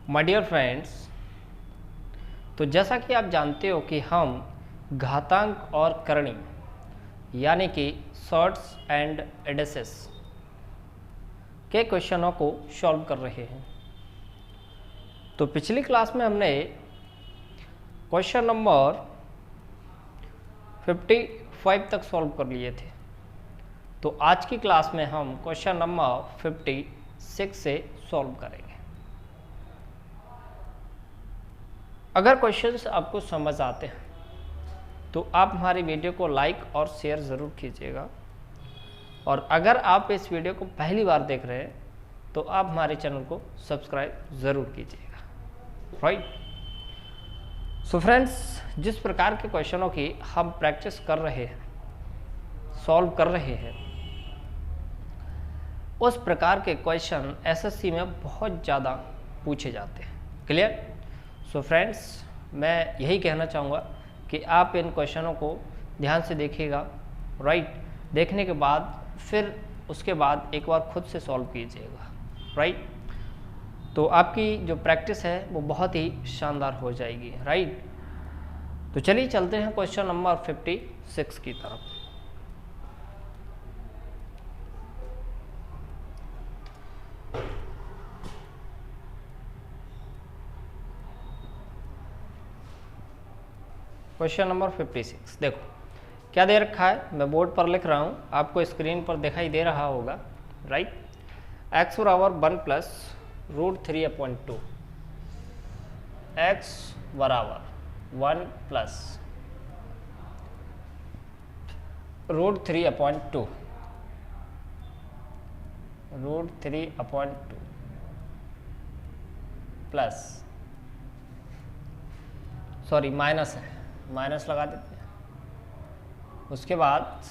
My dear friends, तो जैसा कि आप जानते हो कि हम घातांक और करणी यानी कि शॉर्ट्स एंड एडिसेस के क्वेश्चनों को सॉल्व कर रहे हैं। तो पिछली क्लास में हमने क्वेश्चन नंबर 55 तक सॉल्व कर लिए थे। तो आज की क्लास में हम क्वेश्चन नंबर 56 से सॉल्व करेंगे। अगर क्वेश्चंस आपको समझ आते हैं तो आप हमारी वीडियो को लाइक और शेयर ज़रूर कीजिएगा, और अगर आप इस वीडियो को पहली बार देख रहे हैं तो आप हमारे चैनल को सब्सक्राइब ज़रूर कीजिएगा। राइट। सो फ्रेंड्स, जिस प्रकार के क्वेश्चनों की हम प्रैक्टिस कर रहे हैं, सॉल्व कर रहे हैं, उस प्रकार के क्वेश्चन एसएससी में बहुत ज़्यादा पूछे जाते हैं। क्लियर? सो फ्रेंड्स, मैं यही कहना चाहूँगा कि आप इन क्वेश्चनों को ध्यान से देखिएगा। राइट। देखने के बाद फिर उसके बाद एक बार खुद से सॉल्व कीजिएगा। राइट। तो आपकी जो प्रैक्टिस है वो बहुत ही शानदार हो जाएगी। राइट। तो चलिए चलते हैं क्वेश्चन नंबर 56 की तरफ। क्वेश्चन नंबर 56 देखो क्या दे रखा है, मैं बोर्ड पर लिख रहा हूँ, आपको स्क्रीन पर दिखाई दे रहा होगा। राइट। x बराबर 1 प्लस √3/2, x बराबर 1 प्लस √3/2 प्लस, सॉरी माइनस है, माइनस लगा देते हैं। उसके बाद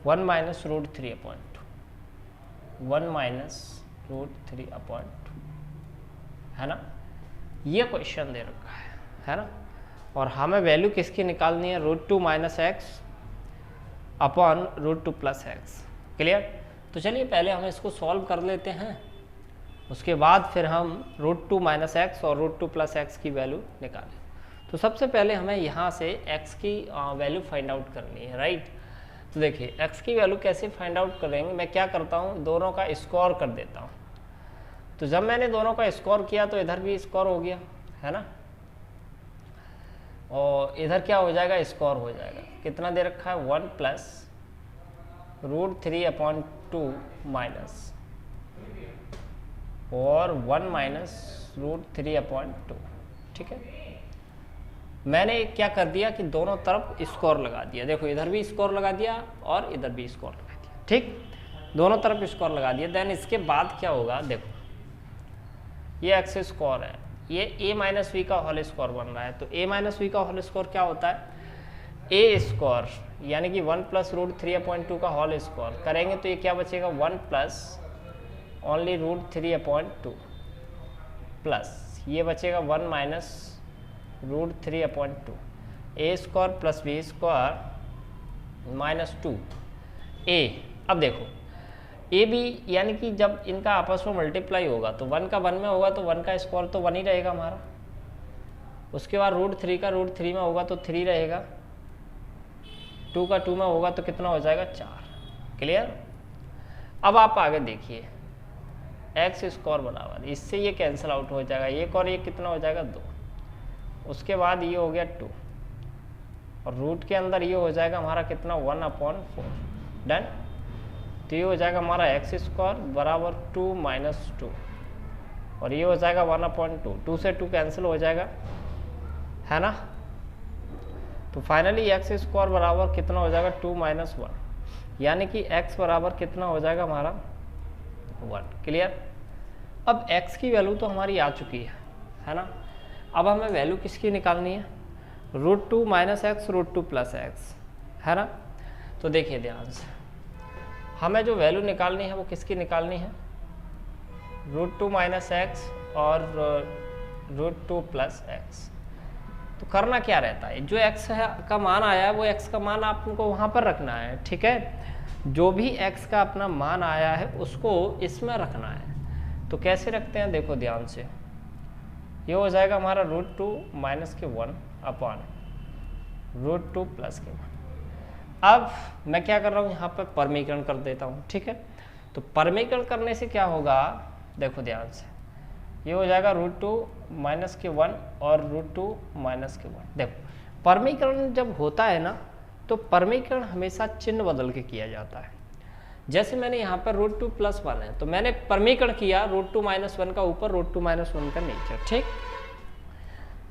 1 माइनस √3/2, 1 माइनस √3/2 है ना। ये क्वेश्चन दे रखा है ना। और हमें वैल्यू किसकी निकालनी है? √2 minus x upon √2 plus x. Clear? तो चलिए पहले हम इसको सॉल्व कर लेते हैं, उसके बाद फिर हम √2 माइनस एक्स और √2 प्लस एक्स की वैल्यू निकालें। तो सबसे पहले हमें यहाँ से x की वैल्यू फाइंड आउट करनी है। राइट। तो देखिए x की वैल्यू कैसे फाइंड आउट करेंगे, मैं क्या करता हूँ, दोनों का स्कोर कर देता हूँ। तो जब मैंने दोनों का स्कोर किया तो इधर भी स्कोर हो गया है ना, और इधर क्या हो जाएगा, स्कोर हो जाएगा। कितना दे रखा है? 1 प्लस √3/2 माइनस और 1 माइनस √3/2। ठीक है। मैंने क्या कर दिया कि दोनों तरफ स्कोर लगा दिया। देखो इधर भी स्कोर लगा दिया और इधर भी स्कोर लगा दिया। ठीक, दोनों तरफ स्कोर लगा दिया। देन इसके बाद क्या होगा, देखो ये एक्स स्कोर है, ये a माइनस वी का होल स्कोर बन रहा है। तो a माइनस वी का होल स्कोर क्या होता है? a स्कोर यानी कि 1 प्लस √3/2 का होल स्कोर करेंगे तो ये क्या बचेगा? 1 प्लस ओनली √3/2 प्लस ये बचेगा 1 minus √3/2, a square plus b square minus 2a। अब देखो a b यानी कि जब इनका आपस में मल्टीप्लाई होगा तो 1 का 1 में होगा तो 1 का स्क्वायर तो 1 ही रहेगा हमारा। उसके बाद √3 का √3 में होगा तो 3 रहेगा, 2 का 2 में होगा तो कितना हो जाएगा? 4। क्लियर? अब आप आगे देखिए, एक्स स्क्वायर बराबर, इससे ये कैंसिल आउट हो जाएगा, एक और ये कितना हो जाएगा? 2। उसके बाद ये हो गया 2 और रूट के अंदर ये हो जाएगा हमारा कितना? 1/4। डन। तो ये हो जाएगा हमारा एक्स स्क्वायर बराबर 2 माइनस 2 और ये हो जाएगा 1/2। 2 से 2 कैंसिल हो जाएगा है ना। तो फाइनली एक्स स्क्वायर बराबर कितना हो जाएगा? 2 माइनस 1, यानी कि x बराबर कितना हो जाएगा हमारा? 1। क्लियर? अब x की वैल्यू तो हमारी आ चुकी है ना। अब हमें वैल्यू किसकी निकालनी है? √2 माइनस एक्स √2 प्लस एक्स है ना। तो देखिए ध्यान से, हमें जो वैल्यू निकालनी है वो किसकी निकालनी है? √2 माइनस एक्स और √2 प्लस एक्स। तो करना क्या रहता है, जो x का मान आया है वो x का मान आपको वहाँ पर रखना है। ठीक है, जो भी x का अपना मान आया है उसको इसमें रखना है। तो कैसे रखते हैं, देखो ध्यान से, ये हो जाएगा हमारा √2 माइनस के 1 अपॉन √2 प्लस के 1। अब मैं क्या कर रहा हूँ, यहाँ पर परमीकरण कर देता हूँ, ठीक है। तो परमीकरण करने से क्या होगा, देखो ध्यान से, ये हो जाएगा √2 माइनस के 1 और √2 माइनस के 1। देखो परमीकरण जब होता है ना, तो परमीकरण हमेशा चिन्ह बदल के किया जाता है। जैसे मैंने यहाँ पर √2 प्लस 1 है, तो मैंने परमीकरण किया √2 माइनस 1 का ऊपर, √2 माइनस 1 का नीचे, ठीक।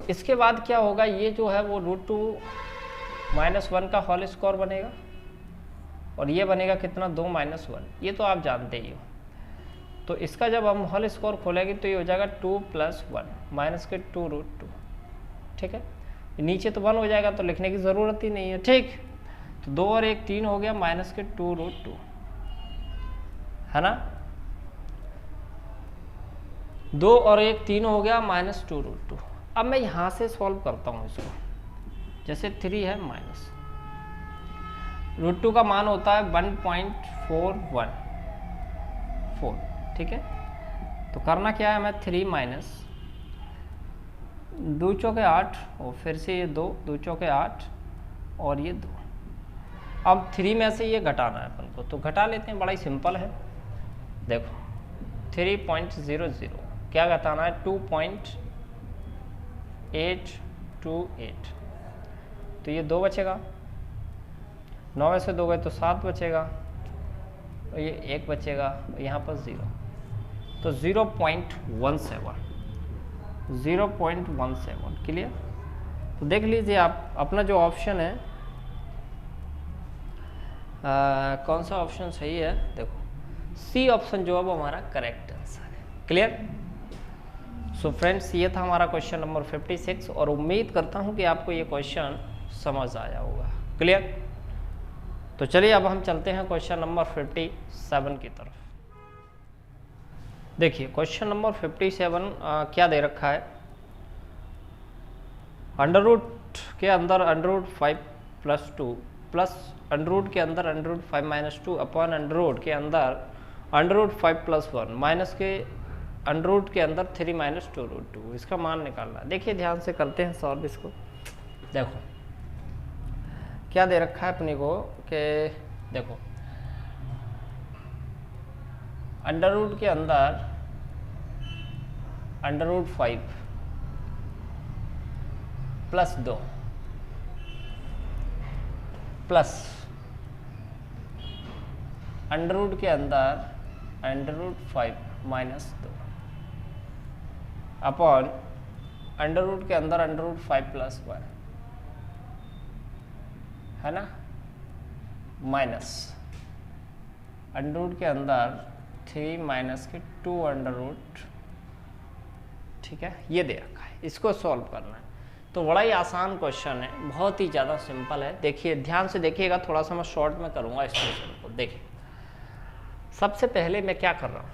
इसके बाद क्या होगा, ये जो है वो √2 माइनस 1 का होल स्क्वायर बनेगा, और ये बनेगा कितना, 2 माइनस 1, ये तो आप जानते ही हो। तो इसका जब हम होल स्क्वायर खोलेंगे तो ये हो जाएगा 2 प्लस 1 माइनस के 2√2, ठीक है। नीचे तो 1 हो जाएगा, तो लिखने की ज़रूरत ही नहीं है, ठीक। तो 2 और 1 3 हो गया, माइनस के 2√2, है ना। 2 और 1 3 हो गया, माइनस 2√2। अब मैं यहाँ से सॉल्व करता हूँ इसको, जैसे 3 है माइनस √2 का मान होता है 1.414, ठीक है। तो करना क्या है, मैं 3 माइनस 2 चौके 8 और फिर से ये 2 चौके 8 और ये 2। अब 3 में से ये घटाना है अपन को, तो घटा लेते हैं, बड़ा ही सिंपल है। देखो 3.00 क्या घटाना है, 2.828, तो ये 2 बचेगा, 9 में से 2 गए तो 7 बचेगा, और ये 1 बचेगा, यहाँ पर 0, तो 0.17 क्लियर। तो देख लीजिए आप अपना जो ऑप्शन है, कौन सा ऑप्शन सही है, देखो सी ऑप्शन जो है वो हमारा करेक्ट आंसर है, क्लियर। सो फ्रेंड्स, ये था हमारा क्वेश्चन नंबर 56, और उम्मीद करता हूँ कि आपको ये क्वेश्चन समझ आया होगा, क्लियर। तो चलिए अब हम चलते हैं क्वेश्चन नंबर 57 की तरफ। देखिए क्वेश्चन नंबर 57 क्या दे रखा है, अंडर रूट के अंदर √5 प्लस 2 प्लस अंडर रूट के अंदर √5 माइनस 2 अपॉन अंडर रूट के अंदर √5 प्लस 1 माइनस के अंडर रूट के अंदर 3 माइनस 2√2, इसका मान निकालना है। देखिए ध्यान से करते हैं सॉल्व इसको। देखो क्या दे रखा है अपने को कि देखो अंडर रूट के अंदर √5 प्लस 2 प्लस अंडर रूट के अंदर √5 माइनस 2 अपॉन अंडर रूट के अंदर √5 प्लस 1, है ना, माइनस अंडर रूट के अंदर 3 माइनस के 2 अंडर रूट, ठीक है। ये दे रखा है, इसको सॉल्व करना है। तो बड़ा ही आसान क्वेश्चन है, बहुत ही ज़्यादा सिंपल है। देखिए ध्यान से देखिएगा, थोड़ा सा मैं शॉर्ट में करूँगा इस क्वेश्चन को। देखिए सबसे पहले मैं क्या कर रहा हूँ,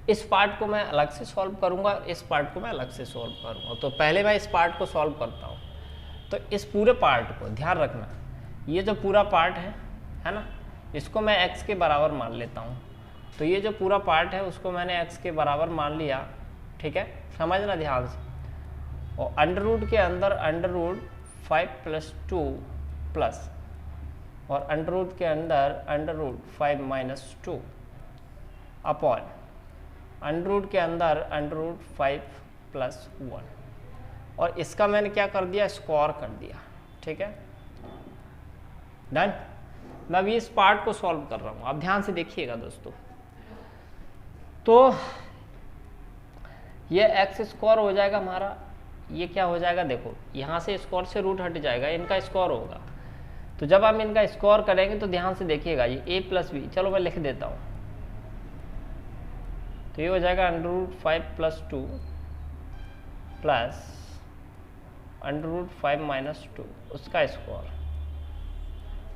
इस पार्ट को मैं अलग से सॉल्व करूँगा, इस पार्ट को मैं अलग से सॉल्व करूँगा। तो पहले मैं इस पार्ट को सॉल्व करता हूँ। तो इस पूरे पार्ट को ध्यान रखना, ये जो पूरा पार्ट है ना, इसको मैं x के बराबर मान लेता हूँ। तो ये जो पूरा पार्ट है उसको मैंने x के बराबर मान लिया, ठीक है, समझना ध्यान से। और अंडर रूट के अंदर √5 प्लस 2 प्लस और अंडर रूट के अंदर √5 माइनस 2 अपॉन अंडर रूट के अंदर √5 प्लस 1, और इसका मैंने क्या कर दिया, स्क्वायर कर दिया, ठीक है, डन। मैं अभी इस पार्ट को सॉल्व कर रहा हूँ, आप ध्यान से देखिएगा दोस्तों। तो ये x² हो जाएगा हमारा, ये क्या हो जाएगा, देखो यहाँ से स्क्वायर से रूट हट जाएगा, इनका स्क्वायर होगा। तो जब हम इनका स्क्वायर करेंगे तो ध्यान से देखिएगा, ये a प्लस बी, चलो मैं लिख देता हूँ। तो ये हो जाएगा √5 प्लस 2 प्लस √5 माइनस 2 उसका स्क्वायर,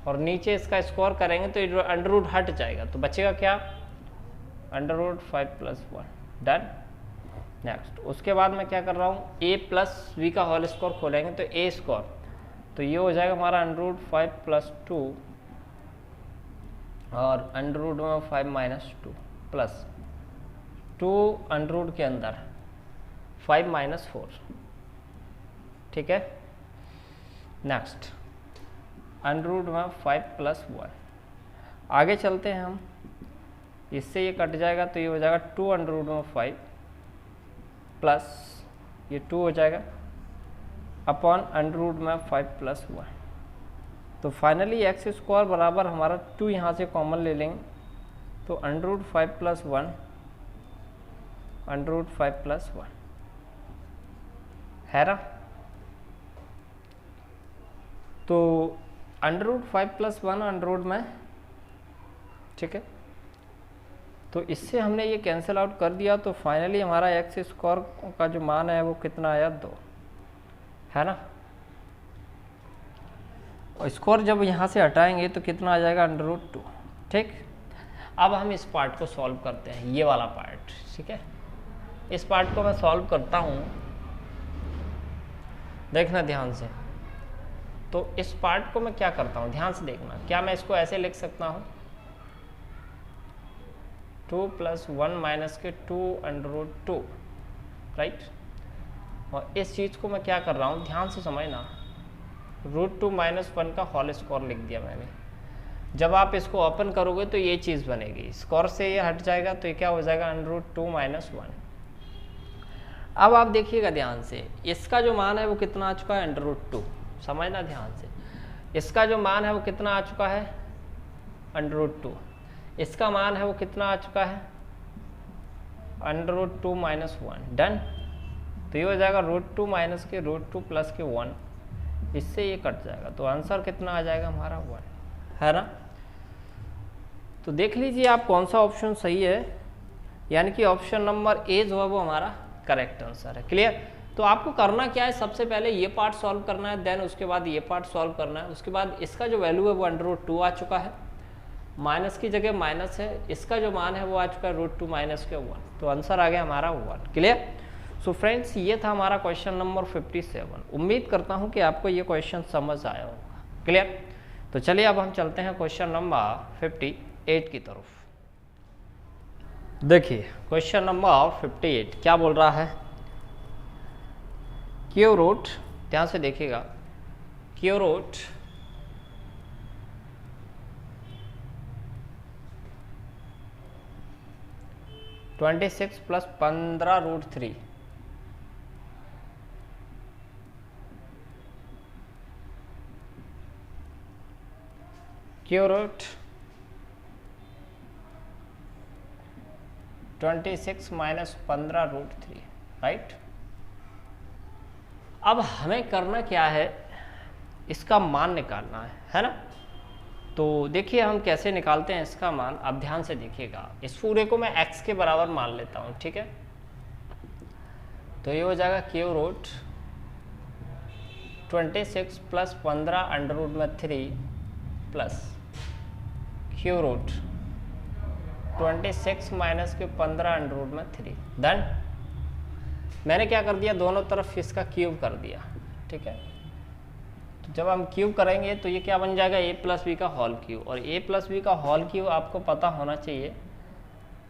और नीचे इसका स्क्वायर करेंगे तो ये अंडर रूट हट जाएगा, तो बचेगा क्या, √5 प्लस 1, डन। नेक्स्ट उसके बाद मैं क्या कर रहा हूँ, a प्लस बी का होल स्क्वायर खोलेंगे तो a स्क्वायर, तो ये हो जाएगा हमारा √5 प्लस 2 और √5 माइनस 2 प्लस 2 अंडर रूट के अंदर 5 माइनस 4, ठीक है। नेक्स्ट अंडर रूट में 5 प्लस 1। आगे चलते हैं हम, इससे ये कट जाएगा तो ये हो जाएगा 2 अंडर रूट में 5 प्लस ये 2 हो जाएगा अपॉन अंडर रूट में 5 प्लस 1। तो फाइनली एक्स स्क्वायर बराबर हमारा 2 यहाँ से कॉमन ले लेंगे तो under root 5 plus 1 under root 5 plus 1 है ना। तो under root 5 plus 1 under root में, ठीक है। तो इससे हमने ये कैंसिल आउट कर दिया तो फाइनली हमारा एक्स स्क्वायर का जो मान है वो कितना आया 2, है ना। और स्क्वायर जब यहाँ से हटाएंगे तो कितना आ जाएगा अंडर रूट 2, ठीक। अब हम इस पार्ट को सॉल्व करते हैं, ये वाला पार्ट, ठीक है। इस पार्ट को मैं सॉल्व करता हूँ, देखना ध्यान से। तो इस पार्ट को मैं क्या करता हूँ, ध्यान से देखना। क्या मैं इसको ऐसे लिख सकता हूँ 2 प्लस 1 माइनस के 2 अंडर रूट 2, राइट। और इस चीज़ को मैं क्या कर रहा हूँ, ध्यान से समझना, रूट 2 माइनस 1 का होल स्क्वायर लिख दिया मैंने। जब आप इसको ओपन करोगे तो ये चीज़ बनेगी, स्क्वायर से ये हट जाएगा तो ये क्या हो जाएगा अंडर रूट 2 माइनस 1। अब आप देखिएगा ध्यान से, इसका जो मान है वो कितना आ चुका है अंडर रूट 2, समझना ध्यान से। इसका जो मान है वो कितना आ चुका है अंडर रूट 2, इसका मान है वो कितना आ चुका है अंडर रूट 2 माइनस 1। डन। तो ये हो जाएगा रूट 2 माइनस के रूट 2 प्लस के 1, इससे ये कट जाएगा तो आंसर कितना आ जाएगा हमारा 1, है ना। तो देख लीजिए आप कौन सा ऑप्शन सही है, यानी कि ऑप्शन नंबर ए जो है वो हमारा करेक्ट आंसर है। क्लियर। तो आपको करना क्या है, सबसे पहले ये पार्ट सॉल्व करना है, देन उसके बाद ये पार्ट सॉल्व करना है। उसके बाद इसका जो वैल्यू है वो अंडर रूट 2 आ चुका है, माइनस की जगह माइनस है, इसका जो मान है वो आ चुका है रूट 2 माइनस के 1, तो आंसर आ गया हमारा 1। क्लियर। सो फ्रेंड्स ये था हमारा क्वेश्चन नंबर 57। उम्मीद करता हूँ कि आपको ये क्वेश्चन समझ आया होगा। क्लियर। तो चलिए अब हम चलते हैं क्वेश्चन नंबर 58 की तरफ। देखिए क्वेश्चन नंबर 58 क्या बोल रहा है, क्यू रूट, ध्यान से देखिएगा, cube root 26 plus 15 root 3 cube root 26 minus 15 root 3, right. अब हमें करना क्या है, इसका मान निकालना है ना। तो देखिए हम कैसे निकालते हैं इसका मान, आप ध्यान से देखिएगा। इस पूरे को मैं x के बराबर मान लेता हूँ, ठीक है। तो ये हो जाएगा cube root 26 plus 15 under root में 3 प्लस क्यू रूट 26 माइनस के 15 अंडर रूट में 3। डन। मैंने क्या कर दिया, दोनों तरफ इसका क्यूब कर दिया, ठीक है। तो जब हम क्यूब करेंगे तो ये क्या बन जाएगा, a प्लस बी का होल क्यूब। और a प्लस बी का होल क्यूब आपको पता होना चाहिए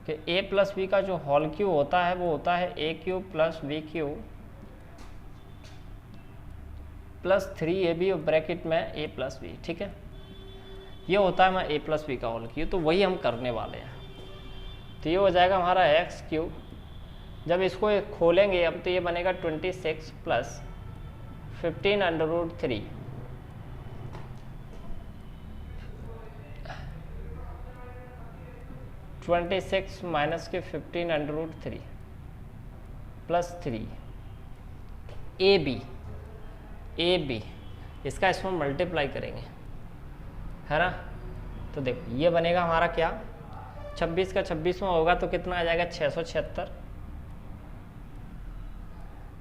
कि a प्लस बी का जो होल क्यूब होता है वो होता है a cube plus B cube plus 3ab और ब्रैकेट में a प्लस बी, ठीक है। ये होता है मैं a प्लस बी का होल क्यूब, तो वही हम करने वाले हैं। तो ये हो जाएगा हमारा एक्स क्यूब। जब इसको खोलेंगे अब तो ये बनेगा 26 प्लस 15 अंडर रूट 3 26 माइनस के 15 under root 3 plus 3 a b इसका इसमें मल्टीप्लाई करेंगे, है ना। तो देखो ये बनेगा हमारा क्या, 26 का 26 में होगा तो कितना आ जाएगा 676,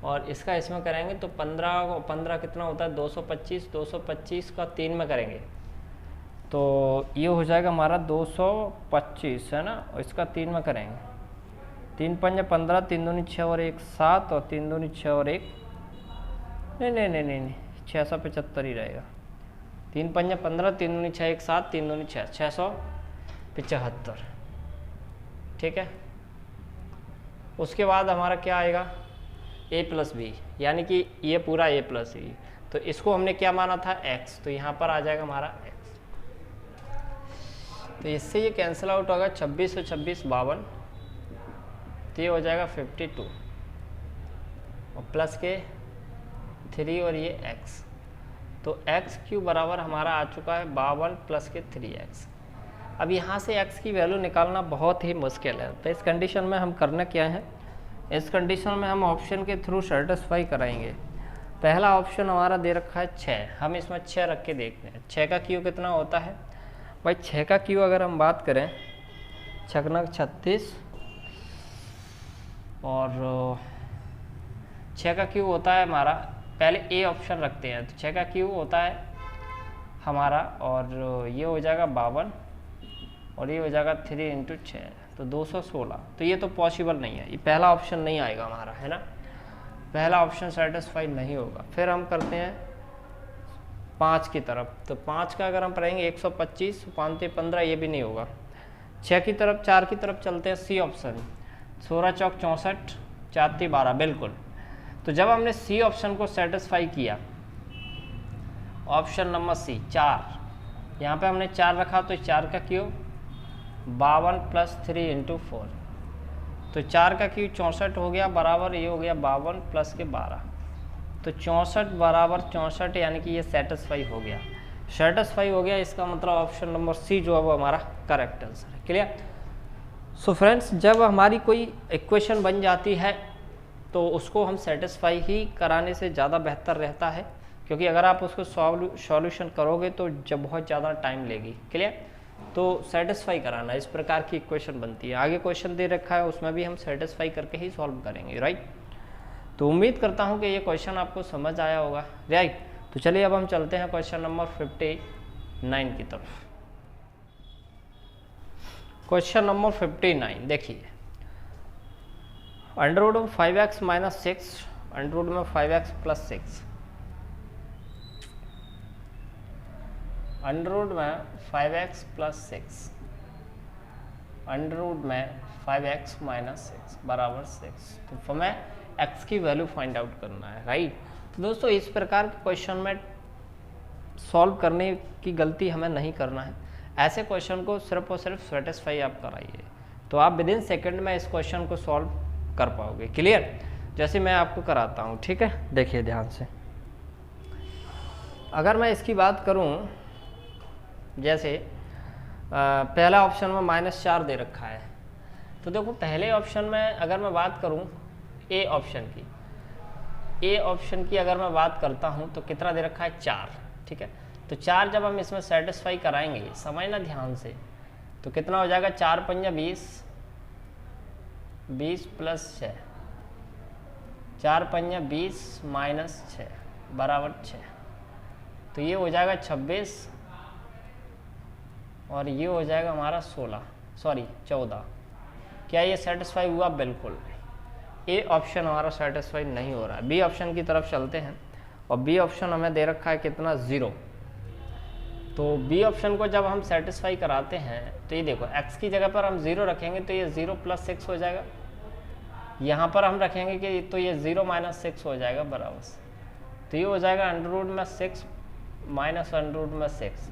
और इसका इसमें करेंगे तो 15 कितना होता है 225, 225 का 3 में करेंगे तो ये हो जाएगा हमारा 225, है ना। और इसका 3 में करेंगे, 3 पंजे 15, 3 दूनी 6 और 1 7, और 3 दूनी 6 और 1 नहीं 675 ही रहेगा। 3 पंजे 15, 3 दूनी 6 1 7, 3 दूनी 6 675, ठीक है। उसके बाद हमारा क्या आएगा a प्लस बी, यानी कि ये पूरा a प्लस बी, तो इसको हमने क्या माना था x, तो यहाँ पर आ जाएगा हमारा x। तो इससे ये कैंसिल आउट होगा, 26 और 26 52, तो ये हो जाएगा 52 और प्लस के 3 और ये x, तो x क्यूब बराबर हमारा आ चुका है 52 प्लस के 3x। अब यहाँ से x की वैल्यू निकालना बहुत ही मुश्किल है, तो इस कंडीशन में हम करना क्या है, इस कंडीशन में हम ऑप्शन के थ्रू सेटिस्फाई कराएंगे। पहला ऑप्शन हमारा दे रखा है 6, हम इसमें 6 रख के देखते हैं 6 का क्यू कितना होता है। भाई 6 का क्यू अगर हम बात करें, 6 36 और 6 का क्यू होता है हमारा, पहले ए ऑप्शन रखते हैं, तो 6 का क्यू होता है हमारा, और ये हो जाएगा 52 और ये हो जाएगा 3 इंटू 6, तो 216। तो ये तो पॉसिबल नहीं है, ये पहला ऑप्शन नहीं आएगा हमारा, है ना, पहला ऑप्शन सेटिस्फाई नहीं होगा। फिर हम करते हैं 5 की तरफ, तो 5 का अगर हम पढ़ेंगे 125 5 15, ये भी नहीं होगा। 6 की तरफ 4 की तरफ चलते हैं, सी ऑप्शन 16 चौक 64 4 3 12, बिल्कुल। तो जब हमने सी ऑप्शन को सेटिस्फाई किया, ऑप्शन नंबर सी 4, यहाँ पे हमने 4 रखा, तो 4 का क्यूब 52 प्लस 3 इंटू 4, तो 4 का क्यूब 64 हो गया, बराबर ये हो गया 52 प्लस के 12, तो 64 बराबर 64, यानी कि ये सेटिस्फाई हो गया। सेटिस्फाई हो गया, इसका मतलब ऑप्शन नंबर सी जो है वो हमारा करेक्ट आंसर है। क्लियर। सो फ्रेंड्स, जब हमारी कोई इक्वेशन बन जाती है तो उसको हम सेटिस्फाई ही कराने से ज़्यादा बेहतर रहता है, क्योंकि अगर आप उसको सॉल्यूशन करोगे तो जब बहुत ज़्यादा टाइम लेगी। क्लियर। तो सेटिस्फाई कराना, इस प्रकार की इक्वेशन बनती है। आगे क्वेश्चन दे रखा है, उसमें भी हम सेटिस्फाई करके ही सॉल्व करेंगे, राइट। तो उम्मीद करता हूँ कि ये क्वेश्चन आपको समझ आया होगा, राइट। तो चलिए अब हम चलते हैं क्वेश्चन नंबर 59 की तरफ। क्वेश्चन नंबर 59 देखिए, अंडर रूट में 5x माइनस 6, अंडर रूट में 5x प्लस 6, अंडर रूट में 5x प्लस 6, अंडर रूट में 5x माइनस 6 बराबर 6। तो हमें x की वैल्यू फाइंड आउट करना है, राइट। तो दोस्तों, इस प्रकार के क्वेश्चन में सॉल्व करने की गलती हमें नहीं करना है। ऐसे क्वेश्चन को सिर्फ और सिर्फ सेटिस्फाई आप कराइए, तो आप विद इन सेकेंड में इस क्वेश्चन को सॉल्व कर पाओगे। क्लियर। जैसे मैं आपको कराता हूँ, ठीक है, देखिए ध्यान से। अगर मैं इसकी बात करूँ, जैसे पहला ऑप्शन में -4 दे रखा है, तो देखो पहले ऑप्शन में अगर मैं बात करूँ ए ऑप्शन की अगर मैं बात करता हूँ तो कितना दे रखा है 4, ठीक है। तो 4 जब हम इसमें सेटिस्फाई कराएंगे, समझना ध्यान से, तो कितना हो जाएगा 4 पंजा 20 प्लस 6, 4 पंजा 20 माइनस 6 बराबर 6, तो ये हो जाएगा 26 और ये हो जाएगा हमारा 14। क्या ये सेटिस्फाई हुआ? बिल्कुल। ए ऑप्शन हमारा सेटिस्फाई नहीं हो रहा है। बी ऑप्शन की तरफ चलते हैं, और बी ऑप्शन हमें दे रखा है कितना 0। तो बी ऑप्शन को जब हम सेटिस्फाई कराते हैं तो ये देखो x की जगह पर हम 0 रखेंगे तो ये 0 प्लस 6 हो जाएगा। यहाँ पर हम रखेंगे कि तो ये 0 माइनस 6 हो जाएगा बराबर से, तो ये हो जाएगा अंडर रूट में 6 माइनस अंडर रूट में 6।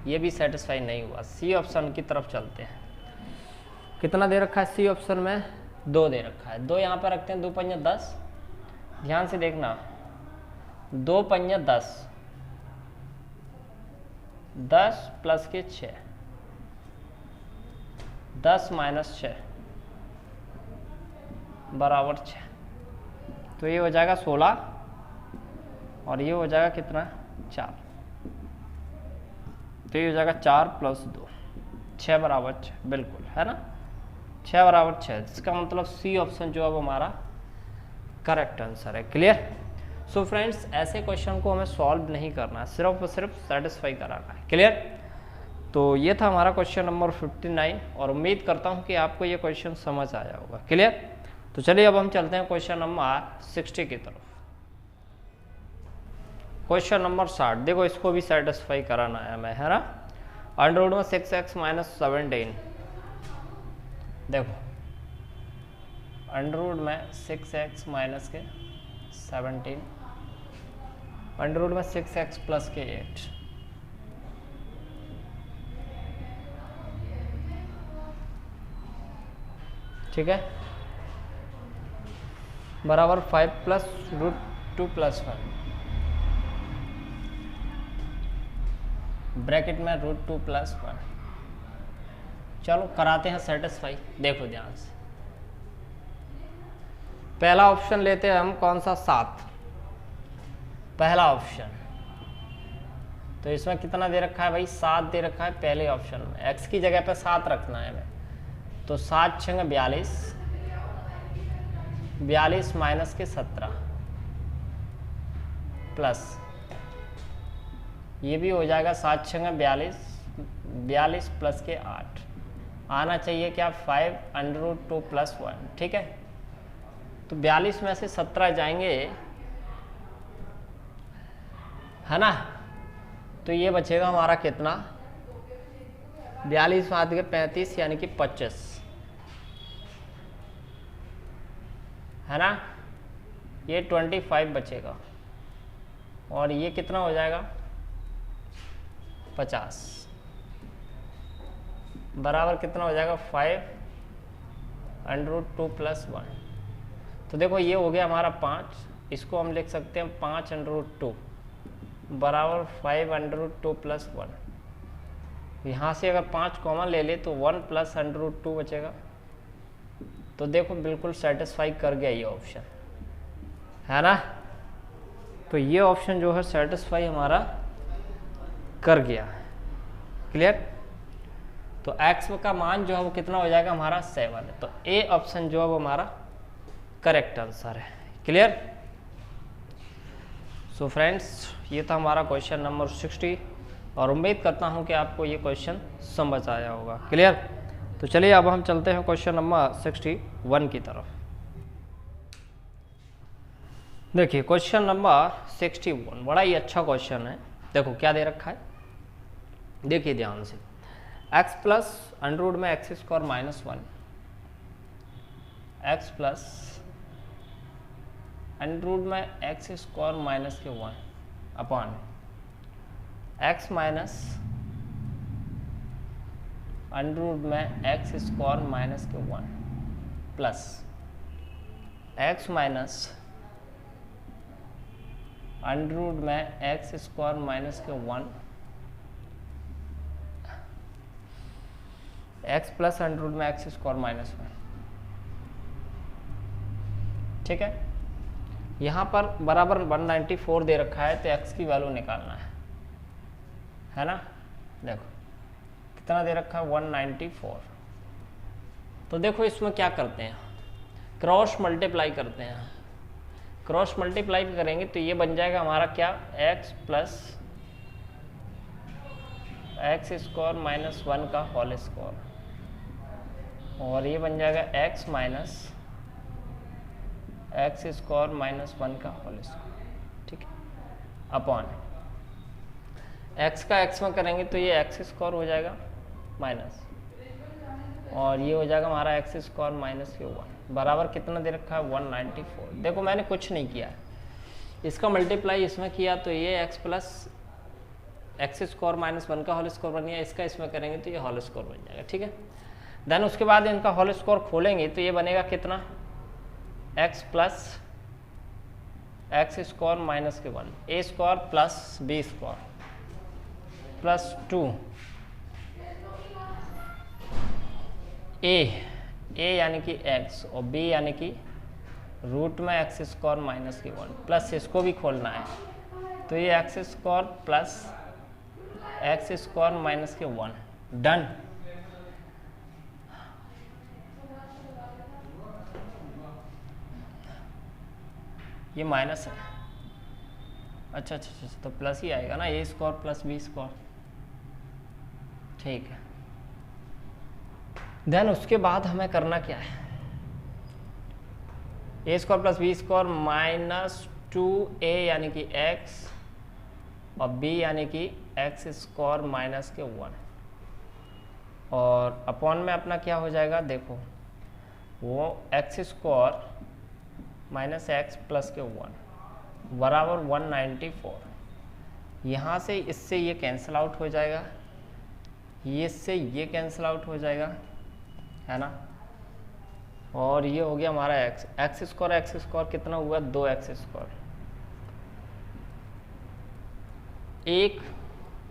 ये भी सेटिस्फाई नहीं हुआ। सी ऑप्शन की तरफ चलते हैं। कितना दे रखा है सी ऑप्शन में? 2 दे रखा है। 2 यहाँ पर रखते हैं, 2 पंजा 10। ध्यान से देखना, 2 पंजा 10, 10 प्लस के 6, 10 माइनस 6 बराबर 6, तो ये हो जाएगा 16 और ये हो जाएगा कितना 4, तो ये हो जाएगा 4 प्लस 2, 6 बराबर 6, बिल्कुल है ना, 6 बराबर 6। इसका मतलब सी ऑप्शन जो है वो हमारा करेक्ट आंसर है। क्लियर। सो फ्रेंड्स, ऐसे क्वेश्चन को हमें सॉल्व नहीं करना है, सिर्फ और सिर्फ सेटिस्फाई कराना है। क्लियर। तो ये था हमारा क्वेश्चन नंबर 59 और उम्मीद करता हूँ कि आपको ये क्वेश्चन समझ आया होगा। क्लियर। तो चलिए अब हम चलते हैं क्वेश्चन नंबर 60 की तरफ। क्वेश्चन नंबर 60, देखो इसको भी सेटिस्फाई कराना है हमें, है ना। अंडर रूट में 6x माइनस 17, देखो अंडर रूट में 6x माइनस के 17, अंडर रूट में 6x प्लस के 8, ठीक है, बराबर 5 प्लस √2 प्लस 1, ब्रैकेट में √2 प्लस 1। चलो कराते हैं सेटिस्फाई। देखो ध्यान से, पहला ऑप्शन लेते हैं हम, कौन सा, 7, पहला ऑप्शन। तो इसमें कितना दे रखा है भाई, 7 दे रखा है पहले ऑप्शन में, x की जगह पे 7 रखना है हमें। तो 7 छंग 42, 42 माइनस के 17 प्लस, ये भी हो जाएगा 7 छंग 42, 42 प्लस के 8, आना चाहिए क्या, 5 अंडर रूट 2 प्लस 1, ठीक है। तो 42 में से 17 जाएंगे, है ना, तो ये बचेगा हमारा कितना, 42 5 के 35 यानी कि 25, है ना, ये 25 बचेगा, और ये कितना हो जाएगा 50, बराबर कितना हो जाएगा 5 अंडर रूट 2 प्लस 1। तो देखो ये हो गया हमारा 5, इसको हम लिख सकते हैं 5 अंडर रूट 2 बराबर 5 अंडर रूट 2 प्लस 1। यहाँ से अगर 5 कॉमन ले ले तो 1 प्लस अंडर रूट 2 बचेगा। तो देखो बिल्कुल सेटिस्फाई कर गया ये ऑप्शन, है ना। तो ये ऑप्शन जो है सेटिस्फाई हमारा कर गया, क्लियर। तो x का मान जो है वो कितना हो जाएगा हमारा 7 है। तो ए ऑप्शन जो है वो हमारा करेक्ट आंसर है, क्लियर। सो फ्रेंड्स, ये था हमारा क्वेश्चन नंबर 60, और उम्मीद करता हूँ कि आपको ये क्वेश्चन समझ आया होगा, क्लियर। तो चलिए अब हम चलते हैं क्वेश्चन नंबर 61 की तरफ। देखिए क्वेश्चन नंबर 61 बड़ा ही अच्छा क्वेश्चन है। देखो क्या दे रखा है, देखिए ध्यान से, x प्लस अंडर रूट में x square minus 1, x plus under root में एक्स स्क्वायर माइनस के 1 upon x minus under root में एक्स स्क्वायर माइनस के 1 plus x minus under root में एक्स स्क्वायर माइनस के 1 एक्स प्लस अंडर रूट में x square minus 1, ठीक है। यहाँ पर बराबर 194 दे रखा है, तो x की वैल्यू निकालना है ना। देखो कितना दे रखा है 194। तो देखो इसमें क्या करते हैं, क्रॉस मल्टीप्लाई करते हैं। क्रॉस मल्टीप्लाई करेंगे तो ये बन जाएगा हमारा क्या, x plus X square minus 1 का होल स्क्वायर, और ये बन जाएगा x minus x square minus 1 का होल स्क्वायर, ठीक है, अपॉन x का x में करेंगे तो ये एक्स स्क्वायर हो जाएगा माइनस, और ये हो जाएगा हमारा एक्स स्क्वायर माइनस के 1 बराबर कितना दे रखा है 194। देखो मैंने कुछ नहीं किया है, इसका मल्टीप्लाई इसमें किया तो ये x plus X square minus 1 का होल स्क्वायर बन गया, इसका इसमें करेंगे तो ये होल स्क्वायर बन जाएगा, ठीक है। देन उसके बाद इनका होल स्क्वायर खोलेंगे तो ये बनेगा कितना, x plus X square minus के 1 A square plus B square plus 2 A यानी कि x और b यानी कि रूट में एक्स स्क्वायर माइनस के 1 प्लस इसको भी खोलना है, तो ये x square plus X square minus के 1, डन। ये माइनस है, अच्छा, तो प्लस ही आएगा ना, A square plus B square, ठीक है। देन उसके बाद हमें करना क्या है, A square plus B square minus 2a यानी कि x और b यानी कि एक्स स्क्वायर माइनस के 1, और अपॉन में अपना क्या हो जाएगा, देखो वो x square minus x plus के 1 बराबर 194। यहाँ से इससे ये कैंसिल आउट हो जाएगा, ये इससे ये कैंसिल आउट हो जाएगा, है ना। और ये हो गया हमारा एक्स स्क्वायर कितना हुआ 2x स्क्वायर, 1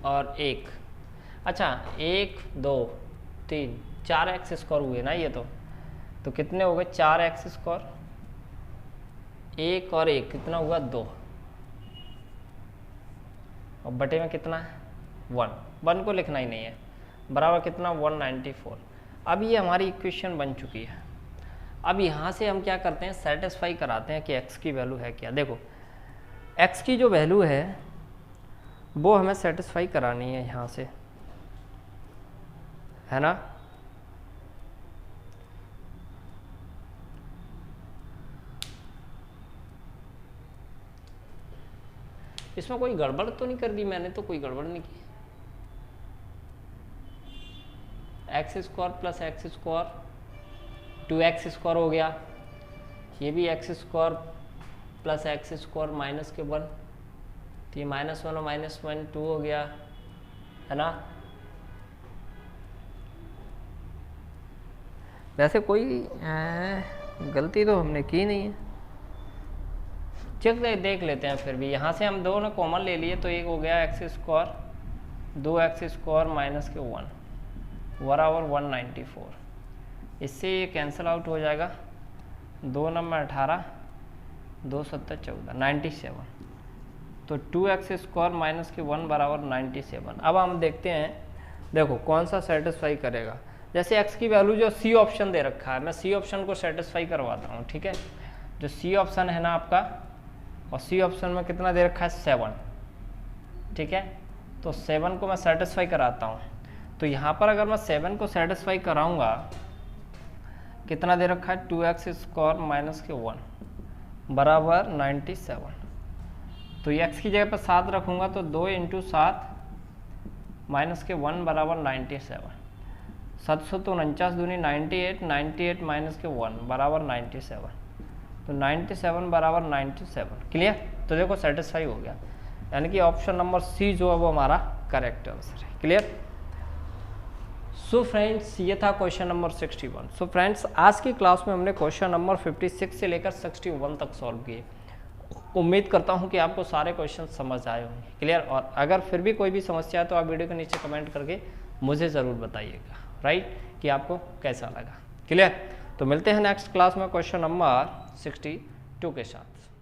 और 1, अच्छा 1 2 3 4x स्क्वायर हुए ना ये तो कितने हो गए 4x स्क्वायर, 1 और 1 कितना हुआ 2, और बटे में कितना है 1 को लिखना ही नहीं है, बराबर कितना 194। अब ये हमारी इक्वेशन बन चुकी है। अब यहाँ से हम क्या करते हैं, सेटिस्फाई कराते हैं कि x की वैल्यू है क्या। देखो x की जो वैल्यू है वो हमें सेटिस्फाई करानी है यहाँ से, है ना। इसमें कोई गड़बड़ तो नहीं कर दी मैंने, तो कोई गड़बड़ नहीं की। X square plus X square 2x square हो गया, ये भी x square plus X square minus के 1, तो ये -1 और -1 2 हो गया, है ना। वैसे कोई गलती तो हमने की नहीं है, चेक देख लेते हैं फिर भी। यहाँ से हम दोनों कॉमन ले लिए तो एक हो गया x square 2x square minus के 1 बराबर 194। इससे ये कैंसिल आउट हो जाएगा, 2 नंबर 18 2 7 14 97, तो 2x स्क्वायर माइनस के 1 बराबर 97। अब हम देखते हैं, देखो कौन सा सेटिस्फाई करेगा। जैसे x की वैल्यू जो सी ऑप्शन दे रखा है, मैं सी ऑप्शन को सेटिस्फाई करवाता हूँ, ठीक है। जो सी ऑप्शन है ना आपका, और सी ऑप्शन में कितना दे रखा है 7, ठीक है। तो 7 को मैं सेटिस्फाई कराता हूँ, तो यहाँ पर अगर मैं 7 को सेटिस्फाई कराऊंगा, कितना दे रखा है 2x स्क्वायर माइनस के 1 बराबर 97। तो ये x की जगह पर 7 रखूँगा तो 2 × 7 माइनस के 1 बराबर 97, 749 दूनी 98, 98 माइनस के 1 बराबर 97, तो 97 बराबर 97। क्लियर। तो देखो सेटिस्फाई हो गया, यानी कि ऑप्शन नंबर सी जो है वो हमारा करेक्ट आंसर है। क्लियर। सो फ्रेंड्स ये था क्वेश्चन नंबर 61। सो फ्रेंड्स आज की क्लास में हमने क्वेश्चन नंबर 56 से लेकर 61 तक सॉल्व किए। उम्मीद करता हूँ कि आपको सारे क्वेश्चन समझ आए होंगे। क्लियर। और अगर फिर भी कोई भी समस्या है तो आप वीडियो के नीचे कमेंट करके मुझे ज़रूर बताइएगा, राइट, कि आपको कैसा लगा। क्लियर। तो मिलते हैं नेक्स्ट क्लास में क्वेश्चन नंबर 62 के साथ।